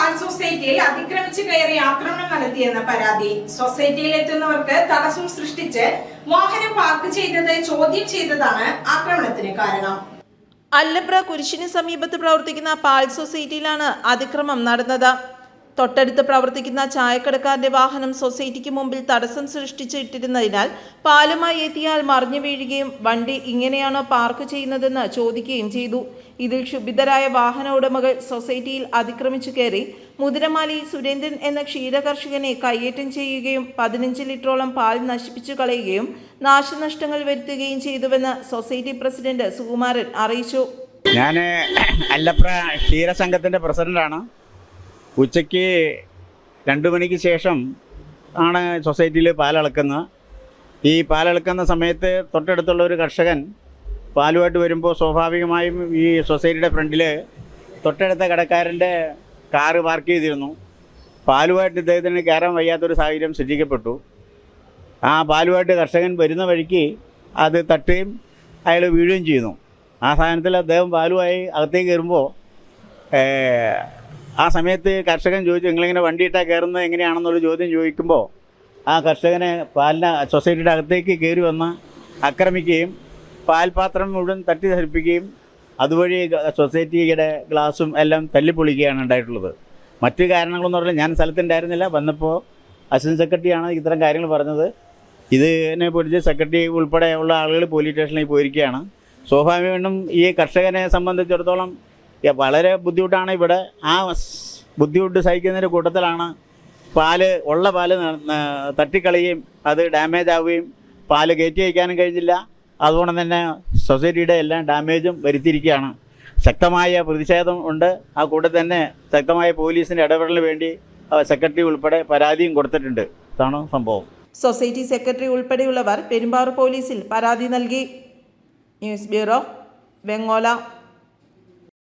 പാൽ സൊസൈറ്റിയിൽ അതിക്രമിച്ച് കയറി ആക്രമണം നടത്തിയെന്ന പരാതി. സൊസൈറ്റിയിൽ എത്തുന്നവർക്ക് തടസ്സം സൃഷ്ടിച്ച് വാഹനം പാർക്ക് ചെയ്തത് ചോദ്യം ചെയ്തതാണ് ആക്രമണത്തിന് കാരണം. അല്ലപ്ര കുരിശിന് സമീപത്ത് പ്രവർത്തിക്കുന്ന പാൽ സൊസൈറ്റിയിലാണ് അതിക്രമം നടന്നത്. തൊട്ടടുത്ത് പ്രവർത്തിക്കുന്ന ചായക്കടക്കാരന്റെ വാഹനം സൊസൈറ്റിക്ക് മുമ്പിൽ തടസ്സം സൃഷ്ടിച്ചിട്ടിരുന്നതിനാൽ പാലുമായി എത്തിയാൽ മറിഞ്ഞു വീഴുകയും വണ്ടി ഇങ്ങനെയാണോ പാർക്ക് ചെയ്യുന്നതെന്ന് ചോദിക്കുകയും ചെയ്തു. ഇതിൽ ക്ഷുഭിതരായ വാഹന ഉടമകൾ സൊസൈറ്റിയിൽ അതിക്രമിച്ചു കയറി മുതിരമാലി സുരേന്ദ്രൻ എന്ന ക്ഷീരകർഷകനെ കയ്യേറ്റം ചെയ്യുകയും 15 ലിറ്ററോളം പാൽ നശിപ്പിച്ചു കളയുകയും നാശനഷ്ടങ്ങൾ വരുത്തുകയും ചെയ്തുവെന്ന് സൊസൈറ്റി പ്രസിഡന്റ് സുകുമാരൻ അറിയിച്ചു. ഞാൻ അല്ലപ്ര ക്ഷീരസംഘത്തിൻ്റെ പ്രസിഡന്റാണ്. ഉച്ചയ്ക്ക് 2 മണിക്ക് ശേഷം ആണ് സൊസൈറ്റിയിൽ പാലളക്കുന്നത്. ഈ പാലളക്കുന്ന സമയത്ത് തൊട്ടടുത്തുള്ള ഒരു കർഷകൻ പാലുമായിട്ട് വരുമ്പോൾ സ്വാഭാവികമായും ഈ സൊസൈറ്റിയുടെ ഫ്രണ്ടിൽ തൊട്ടടുത്ത കടക്കാരൻ്റെ കാറ് പാർക്ക് ചെയ്തിരുന്നു. പാലുമായിട്ട് ഇദ്ദേഹത്തിന് കയറാൻ വയ്യാത്തൊരു സാഹചര്യം സൃഷ്ടിക്കപ്പെട്ടു. ആ പാലുമായിട്ട് കർഷകൻ വരുന്ന വഴിക്ക് അത് തട്ടുകയും അയാൾ വീഴുകയും ചെയ്യുന്നു. ആ സാധനത്തിൽ അദ്ദേഹം പാലുമായി അകത്തേക്ക് കയറുമ്പോൾ ആ സമയത്ത് കർഷകൻ ചോദിച്ചു, നിങ്ങളിങ്ങനെ വണ്ടി ഇട്ടാൽ കയറുന്നത് എങ്ങനെയാണെന്നൊരു ചോദ്യം ചോദിക്കുമ്പോൾ ആ കർഷകനെ സൊസൈറ്റിയുടെ അകത്തേക്ക് കയറി വന്ന് ആക്രമിക്കുകയും പാൽപാത്രം മുഴുവൻ തട്ടിധരിപ്പിക്കുകയും അതുവഴി സൊസൈറ്റിയുടെ ഗ്ലാസും എല്ലാം തല്ലിപ്പൊളിക്കുകയാണ് ഉണ്ടായിട്ടുള്ളത്. മറ്റു കാരണങ്ങളെന്ന് പറഞ്ഞാൽ ഞാൻ സ്ഥലത്തുണ്ടായിരുന്നില്ല. വന്നപ്പോൾ അസിസ്റ്റന്റ് സെക്രട്ടറിയാണ് ഇത്തരം കാര്യങ്ങൾ പറഞ്ഞത്. ഇതിനെ കുറിച്ച് സെക്രട്ടറി ഉൾപ്പെടെയുള്ള ആളുകൾ പോലീസ് സ്റ്റേഷനിൽ പോയിരിക്കുകയാണ്. സ്വാഭാവികമായിട്ടും ഈ കർഷകനെ സംബന്ധിച്ചിടത്തോളം വളരെ ബുദ്ധിമുട്ടാണ്. ഇവിടെ ആ ബുദ്ധിമുട്ട് സഹിക്കുന്നതിൻ്റെ കൂട്ടത്തിലാണ് ഉള്ള പാല് തട്ടിക്കളയുകയും അത് ഡാമേജ് ആവുകയും പാല് കയറ്റി വയ്ക്കാനും കഴിഞ്ഞില്ല. അതുകൊണ്ട് തന്നെ സൊസൈറ്റിയുടെ എല്ലാം ഡാമേജും വരുത്തിയിരിക്കുകയാണ്. ശക്തമായ പ്രതിഷേധം ഉണ്ട്. ആ കൂട്ടത്തിൽ തന്നെ ശക്തമായ പോലീസിൻ്റെ ഇടപെടലിന് വേണ്ടി സെക്രട്ടറി ഉൾപ്പെടെ പരാതിയും കൊടുത്തിട്ടുണ്ട്. ഇതാണ് സംഭവം. സൊസൈറ്റി സെക്രട്ടറി ഉൾപ്പെടെയുള്ളവർ പെരുമ്പാവൂർ പോലീസിൽ പരാതി നൽകി. News bureau, Vengola.